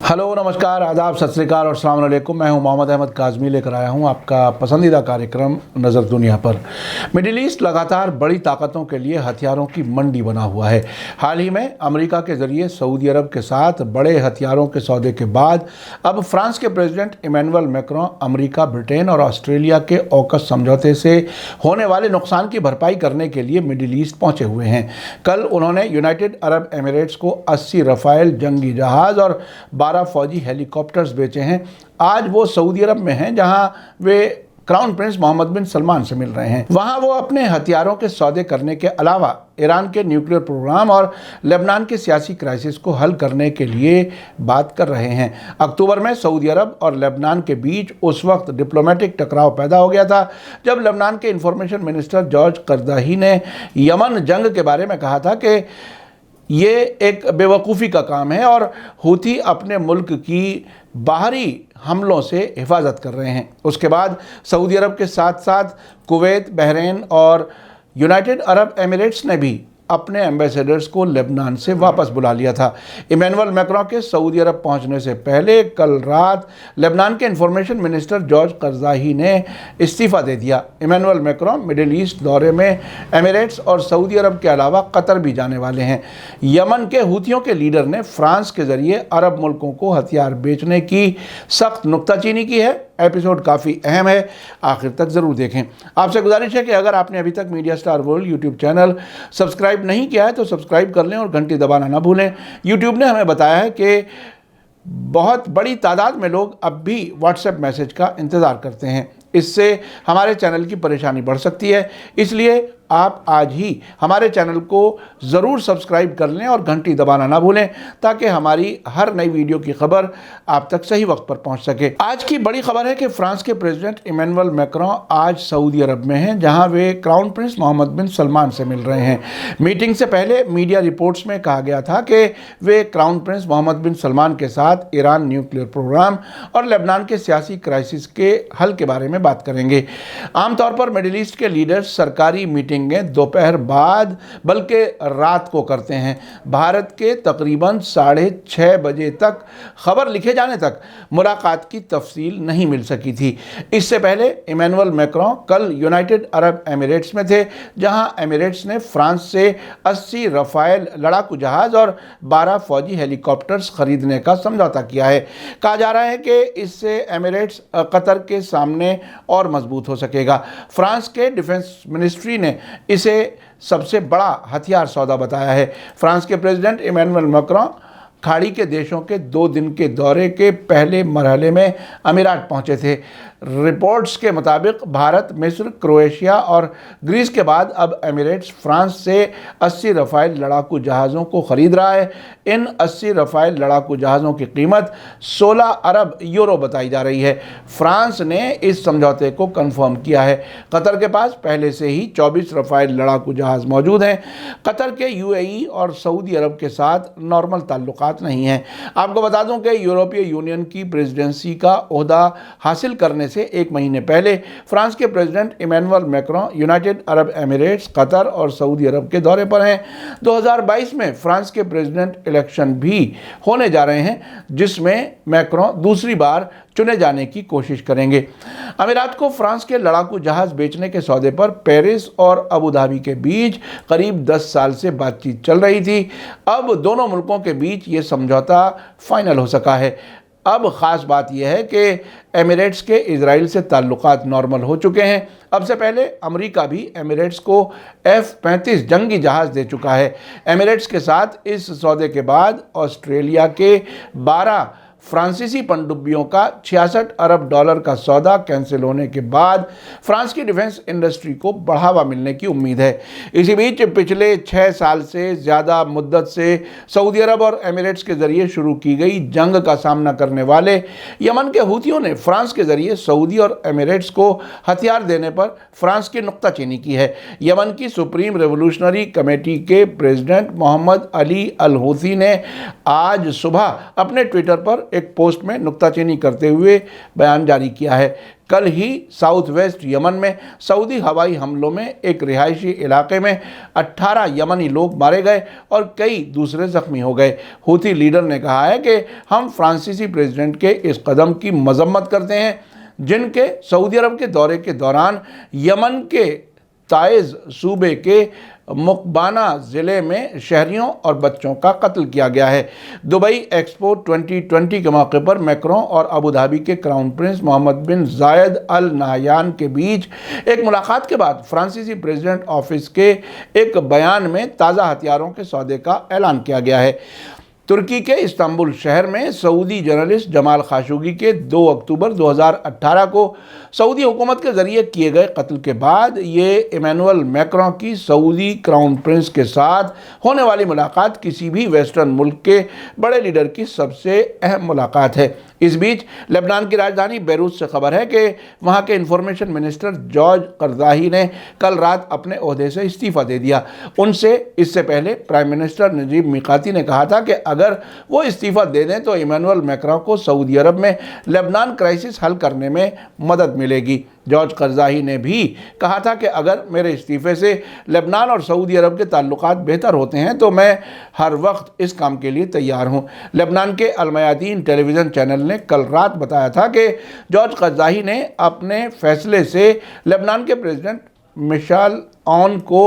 Hello, नमस्कार, आदाब, सत श्री अकाल और अस्सलाम वालेकुम। मैं हूं मोहम्मद अहमद काज़मी, लेकर आया हूं आपका पसंदीदा कार्यक्रम नज़र दुनिया पर। मिडिल ईस्ट लगातार बड़ी ताकतों के लिए हथियारों की मंडी बना हुआ है। हाल ही में अमेरिका के ज़रिए सऊदी अरब के साथ बड़े हथियारों के सौदे के बाद अब फ्रांस के president Emmanuel Macron America, Britain और ऑस्ट्रेलिया के ऑकस समझौते से होने वाले नुकसान की भरपाई करने के लिए मिडिल ईस्ट पहुँचे हुए हैं। कल उन्होंने यूनाइटेड अरब एमिरेट्स को 80 रफ़ाएल जंगी जहाज़ और 12 फौजी हेलीकॉप्टर्स बेचे हैं। आज वो सऊदी अरब में हैं, जहां वे क्राउन प्रिंस मोहम्मद बिन सलमान से मिल रहे हैं। वहां वो अपने हथियारों के सौदे करने के अलावा ईरान के न्यूक्लियर प्रोग्राम और लेबनान के सियासी क्राइसिस को हल करने के लिए बात कर रहे हैं। अक्टूबर में सऊदी अरब और लेबनान के बीच उस वक्त डिप्लोमेटिक टकराव पैदा हो गया था जब लेबनान के इंफॉर्मेशन मिनिस्टर जॉर्ज करदाही ने यमन जंग के बारे में कहा था कि ये एक बेवकूफ़ी का काम है और हूथी अपने मुल्क की बाहरी हमलों से हिफाजत कर रहे हैं। उसके बाद सऊदी अरब के साथ साथ कुवैत, बहरीन और यूनाइटेड अरब एमिरेट्स ने भी अपने एम्बेसडर्स को लेबनान से वापस बुला लिया था। इमैनुअल मैक्रों के सऊदी अरब पहुंचने से पहले कल रात लेबनान के इंफॉर्मेशन मिनिस्टर जॉर्ज करज़ाई ने इस्तीफ़ा दे दिया। इमैनुअल मैक्रों मिडिल ईस्ट दौरे में एमिरेट्स और सऊदी अरब के अलावा कतर भी जाने वाले हैं। यमन के हूथियों के लीडर ने फ्रांस के ज़रिए अरब मुल्कों को हथियार बेचने की सख्त नुक्ताचीनी की है। एपिसोड काफ़ी अहम है, आखिर तक ज़रूर देखें। आपसे गुजारिश है कि अगर आपने अभी तक media star world YouTube channel subscribe नहीं किया है तो सब्सक्राइब कर लें और घंटी दबाना ना भूलें। यूट्यूब ने हमें बताया है कि बहुत बड़ी तादाद में लोग अब भी व्हाट्सएप मैसेज का इंतज़ार करते हैं। इससे हमारे चैनल की परेशानी बढ़ सकती है, इसलिए आप आज ही हमारे चैनल को ज़रूर सब्सक्राइब कर लें और घंटी दबाना ना भूलें ताकि हमारी हर नई वीडियो की खबर आप तक सही वक्त पर पहुंच सके। आज की बड़ी खबर है कि फ्रांस के प्रेसिडेंट इमैनुअल मैक्रों आज सऊदी अरब में हैं, जहां वे क्राउन प्रिंस मोहम्मद बिन सलमान से मिल रहे हैं। मीटिंग से पहले मीडिया रिपोर्ट्स में कहा गया था कि वे क्राउन प्रिंस मोहम्मद बिन सलमान के साथ ईरान न्यूक्लियर प्रोग्राम और लेबनान के सियासी क्राइसिस के हल के बारे में बात करेंगे। आमतौर पर मिडिल ईस्ट के लीडर्स सरकारी मीटिंग दोपहर बाद बल्कि रात को करते हैं। भारत के तकरीबन 6:30 बजे तक खबर लिखे जाने तक मुलाकात की तफसील नहीं मिल सकी थी। इससे पहले इमैनुअल मैक्रों कल यूनाइटेड अरब एमिरेट्स में थे, जहां एमिरेट्स ने फ्रांस से 80 रफ़ाएल लड़ाकू जहाज़ और 12 फौजी हेलीकॉप्टर्स खरीदने का समझौता किया है। कहा जा रहा है कि इससे एमिरेट्स कतर के सामने और मजबूत हो सकेगा। फ्रांस के डिफेंस मिनिस्ट्री ने इसे सबसे बड़ा हथियार सौदा बताया है। फ्रांस के प्रेसिडेंट इमैनुअल मैक्रों खाड़ी के देशों के 2 दिन के दौरे के पहले मरहले में अमीरात पहुंचे थे। रिपोर्ट्स के मुताबिक भारत, मिस्र, क्रोएशिया और ग्रीस के बाद अब एमिरेट्स फ्रांस से 80 रफ़ाएल लड़ाकू जहाज़ों को ख़रीद रहा है। इन 80 रफ़ाएल लड़ाकू जहाज़ों की कीमत 16 अरब यूरो बताई जा रही है। फ्रांस ने इस समझौते को कन्फर्म किया है। कतर के पास पहले से ही 24 रफ़ाएल लड़ाकू जहाज़ मौजूद हैं। कतर के यूएई और सऊदी अरब के साथ नॉर्मल ताल्लुकात नहीं हैं। आपको बता दूं कि यूरोपीय यूनियन की प्रेसिडेंसी का ओहदा हासिल करने से 1 महीने पहले फ्रांस के president Emmanuel Macron United Arab Emirates, Qatar और सऊदी अरब के दौरे पर हैं। 2022 में फ्रांस के प्रेसिडेंट इलेक्शन भी होने जा रहे हैं, जिसमें मैक्रों दूसरी बार चुने जाने की कोशिश करेंगे। अमीरात को फ्रांस के लड़ाकू जहाज़ बेचने के सौदे पर पेरिस और अबू धाबी के बीच करीब 10 साल से बातचीत चल रही थी। अब दोनों मुल्कों के बीच ये समझौता फाइनल हो सका है। अब ख़ास बात यह है कि एमिरेट्स के इजराइल से ताल्लुकात नॉर्मल हो चुके हैं। अब से पहले अमेरिका भी एमिरेट्स को F-35 जंगी जहाज़ दे चुका है। एमिरेट्स के साथ इस सौदे के बाद ऑस्ट्रेलिया के 12 फ्रांसीसी पनडुब्बियों का 66 अरब डॉलर का सौदा कैंसिल होने के बाद फ्रांस की डिफेंस इंडस्ट्री को बढ़ावा मिलने की उम्मीद है। इसी बीच पिछले 6 साल से ज़्यादा मुद्दत से सऊदी अरब और एमिरेट्स के ज़रिए शुरू की गई जंग का सामना करने वाले यमन के हूथियों ने फ्रांस के ज़रिए सऊदी और एमिरेट्स को हथियार देने पर फ्रांस की नुक्ताचीनी की है। यमन की सुप्रीम रेवोल्यूशनरी कमेटी के प्रेसिडेंट मोहम्मद अली अल हूथी ने आज सुबह अपने ट्विटर पर पर एक पोस्ट में नुक्ताचीनी करते हुए बयान जारी किया है। कल ही साउथ वेस्ट यमन में सऊदी हवाई हमलों में एक रिहायशी इलाके में 18 यमनी लोग मारे गए और कई दूसरे जख्मी हो गए। हूथी लीडर ने कहा है कि हम फ्रांसीसी प्रेसिडेंट के इस कदम की मजम्मत करते हैं, जिनके सऊदी अरब के दौरे के दौरान यमन के ताइज़ सूबे के मुकबाना ज़िले में शहरियों और बच्चों का कत्ल किया गया है। दुबई एक्सपो 2020 के मौके पर मैक्रों और अबू धाबी के क्राउन प्रिंस मोहम्मद बिन जायद अल नाहयान के बीच एक मुलाकात के बाद फ्रांसीसी प्रेसिडेंट ऑफिस के एक बयान में ताज़ा हथियारों के सौदे का ऐलान किया गया है। तुर्की के इस्तांबुल शहर में सऊदी जर्नलिस्ट जमाल खाशोगी के 2 अक्टूबर 2018 को सऊदी हुकूमत के ज़रिए किए गए कत्ल के बाद ये इमैनुअल मैक्रों की सऊदी क्राउन प्रिंस के साथ होने वाली मुलाकात किसी भी वेस्टर्न मुल्क के बड़े लीडर की सबसे अहम मुलाकात है। इस बीच लेबनान की राजधानी बैरूत से खबर है कि वहाँ के इंफॉर्मेशन मिनिस्टर जॉर्ज करज़ाई ने कल रात अपने ओहदे से इस्तीफ़ा दे दिया। उनसे इससे पहले प्राइम मिनिस्टर नजीब मिकाती ने कहा था कि अगर वो इस्तीफ़ा दे दें तो इमैनुअल मैक्रों को सऊदी अरब में लेबनान क्राइसिस हल करने में मदद मिलेगी। जॉर्ज करज़ाई ने भी कहा था कि अगर मेरे इस्तीफ़े से लेबनान और सऊदी अरब के ताल्लुकात बेहतर होते हैं तो मैं हर वक्त इस काम के लिए तैयार हूँ। लेबनान के अलमयादीन टेलीविज़न चैनल ने कल रात बताया था कि जॉर्ज करज़ाई ने अपने फैसले से लेबनान के प्रेसिडेंट मिशेल औन को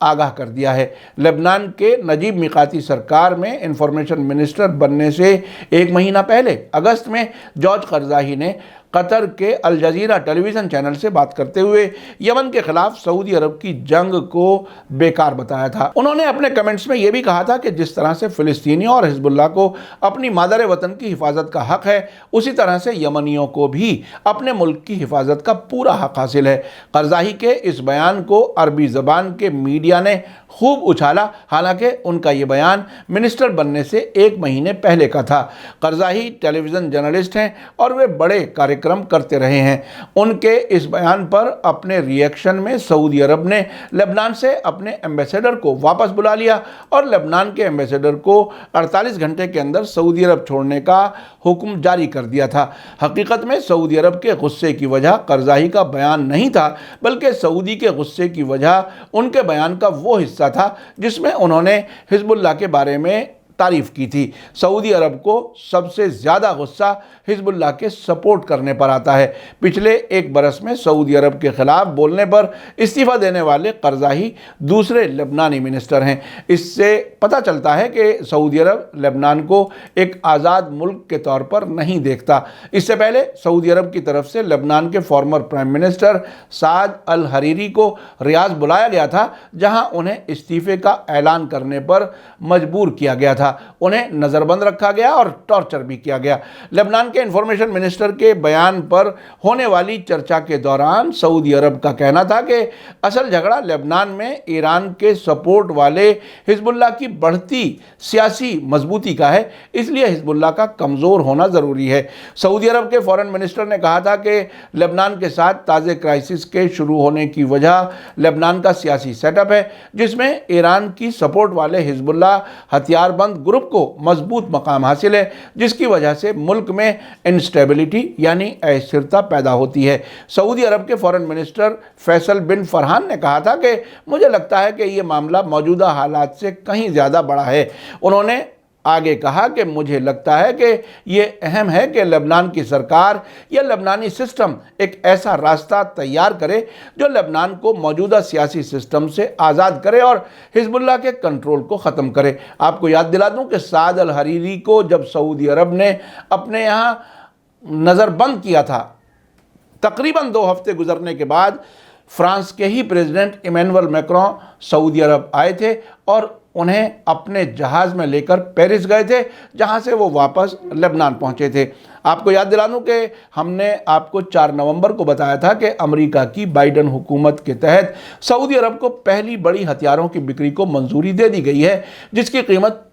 आगाह कर दिया है। लेबनान के नजीब मिकाती सरकार में इंफॉर्मेशन मिनिस्टर बनने से एक महीना पहले अगस्त में जॉर्ज करज़ाई ने कतर के अल जजीरा टेलीविज़न चैनल से बात करते हुए यमन के खिलाफ सऊदी अरब की जंग को बेकार बताया था। उन्होंने अपने कमेंट्स में यह भी कहा था कि जिस तरह से फ़िलिस्तीनियों और हिजबुल्लाह को अपनी मादर वतन की हिफाजत का हक़ है, उसी तरह से यमनियों को भी अपने मुल्क की हिफाजत का पूरा हक़ हासिल है। करज़ाई के इस बयान को अरबी ज़बान के मीडिया ने खूब उछाला, हालांकि उनका ये बयान मिनिस्टर बनने से एक महीने पहले का था। करज़ाई टेलीविज़न जर्नलिस्ट हैं और वे बड़े कार्यक्रम करते रहे हैं। उनके इस बयान पर अपने रिएक्शन में सऊदी अरब ने लेबनान से अपने एम्बेसडर को वापस बुला लिया और लेबनान के एम्बेसडर को 48 घंटे के अंदर सऊदी अरब छोड़ने का हुक्म जारी कर दिया था। हकीकत में सऊदी अरब के गुस्से की वजह करज़ाई का बयान नहीं था, बल्कि सऊदी के गुस्से की वजह उनके बयान का वो हिस्सा था जिसमें उन्होंने हिजबुल्लाह के बारे में तारीफ़ की थी। सऊदी अरब को सबसे ज़्यादा गुस्सा हिजबुल्लाह के सपोर्ट करने पर आता है। पिछले एक बरस में सऊदी अरब के ख़िलाफ़ बोलने पर इस्तीफ़ा देने वाले करज़ाई दूसरे लेबनानी मिनिस्टर हैं। इससे पता चलता है कि सऊदी अरब लेबनान को एक आज़ाद मुल्क के तौर पर नहीं देखता। इससे पहले सऊदी अरब की तरफ से लेबनान के फॉर्मर प्राइम मिनिस्टर साद अल हरीरी को रियाज बुलाया गया था, जहां उन्हें इस्तीफ़े का ऐलान करने पर मजबूर किया गया था। उन्हें नज़रबंद रखा गया और टॉर्चर भी किया गया। लेबनान के इंफॉर्मेशन मिनिस्टर के बयान पर होने वाली चर्चा के दौरान सऊदी अरब का कहना था कि असल झगड़ा लेबनान में ईरान के सपोर्ट वाले हिजबुल्लाह की बढ़ती सियासी मजबूती का है, इसलिए हिजबुल्लाह का कमज़ोर होना ज़रूरी है। सऊदी अरब के फॉरेन मिनिस्टर ने कहा था कि लेबनान के साथ ताज़े क्राइसिस के शुरू होने की वजह लेबनान का सियासी सेटअप है, जिसमें ईरान की सपोर्ट वाले हिजबुल्लाह हथियारबंद ग्रुप को मजबूत मकाम हासिल है, जिसकी वजह से मुल्क में इंस्टेबिलिटी यानी अस्थिरता पैदा होती है। सऊदी अरब के फॉरेन मिनिस्टर फैसल बिन फरहान ने कहा था कि मुझे लगता है कि ये मामला मौजूदा हालात से कहीं ज़्यादा बड़ा है। उन्होंने आगे कहा कि मुझे लगता है कि ये अहम है कि लेबनान की सरकार या लेबनानी सिस्टम एक ऐसा रास्ता तैयार करे जो लेबनान को मौजूदा सियासी सिस्टम से आज़ाद करे और हिजबुल्लाह के कंट्रोल को ख़त्म करे। आपको याद दिला दूं कि साद अल हरीरी को जब सऊदी अरब ने अपने यहाँ नज़रबंद किया था, तकरीबन 2 हफ्ते गुजरने के बाद फ्रांस के ही प्रेसिडेंट इमैनुअल मैक्रों सऊदी अरब आए थे और उन्हें अपने जहाज़ में लेकर पेरिस गए थे, जहां से वो वापस लेबनान पहुंचे थे। आपको याद दिला दूं कि हमने आपको 4 नवंबर को बताया था कि अमेरिका की बाइडन हुकूमत के तहत सऊदी अरब को पहली बड़ी हथियारों की बिक्री को मंजूरी दे दी गई है, जिसकी कीमत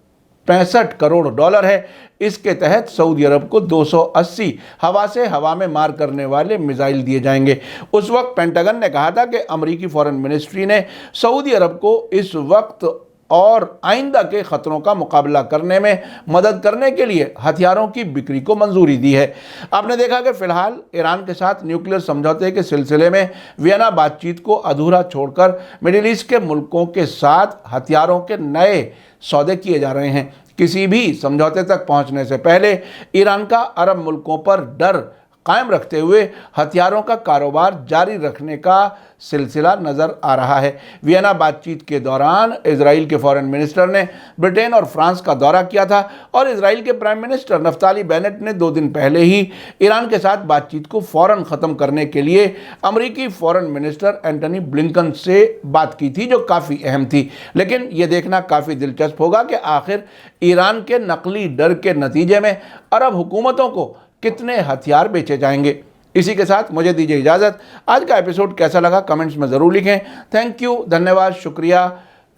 $65 करोड़ है। इसके तहत सऊदी अरब को 280 हवा से हवा में मार करने वाले मिसाइल दिए जाएंगे। उस वक्त पेंटागन ने कहा था कि अमेरिकी फॉरेन मिनिस्ट्री ने सऊदी अरब को इस वक्त और आइंदा के खतरों का मुकाबला करने में मदद करने के लिए हथियारों की बिक्री को मंजूरी दी है। आपने देखा कि फिलहाल ईरान के साथ न्यूक्लियर समझौते के सिलसिले में वियना बातचीत को अधूरा छोड़कर मिडिल ईस्ट के मुल्कों के साथ हथियारों के नए सौदे किए जा रहे हैं। किसी भी समझौते तक पहुंचने से पहले ईरान का अरब मुल्कों पर डर कायम रखते हुए हथियारों का कारोबार जारी रखने का सिलसिला नजर आ रहा है। वियना बातचीत के दौरान इजराइल के फॉरेन मिनिस्टर ने ब्रिटेन और फ्रांस का दौरा किया था और इजराइल के प्राइम मिनिस्टर नफ्ताली बेनेट ने 2 दिन पहले ही ईरान के साथ बातचीत को फौरन ख़त्म करने के लिए अमरीकी फॉरेन मिनिस्टर एंटनी ब्लिंकन से बात की थी, जो काफ़ी अहम थी। लेकिन ये देखना काफ़ी दिलचस्प होगा कि आखिर ईरान के नकली डर के नतीजे में अरब हुकूमतों को कितने हथियार बेचे जाएंगे। इसी के साथ मुझे दीजिए इजाज़त। आज का एपिसोड कैसा लगा कमेंट्स में ज़रूर लिखें। थैंक यू, धन्यवाद, शुक्रिया।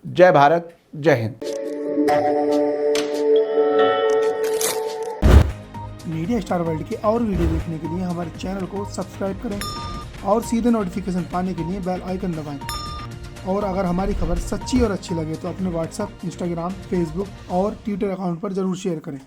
जय भारत, जय हिंद। मीडिया स्टार वर्ल्ड के और वीडियो देखने के लिए हमारे चैनल को सब्सक्राइब करें और सीधे नोटिफिकेशन पाने के लिए बेल आइकन दबाएं। और अगर हमारी खबर सच्ची और अच्छी लगे तो अपने व्हाट्सएप, इंस्टाग्राम, फेसबुक और ट्विटर अकाउंट पर ज़रूर शेयर करें।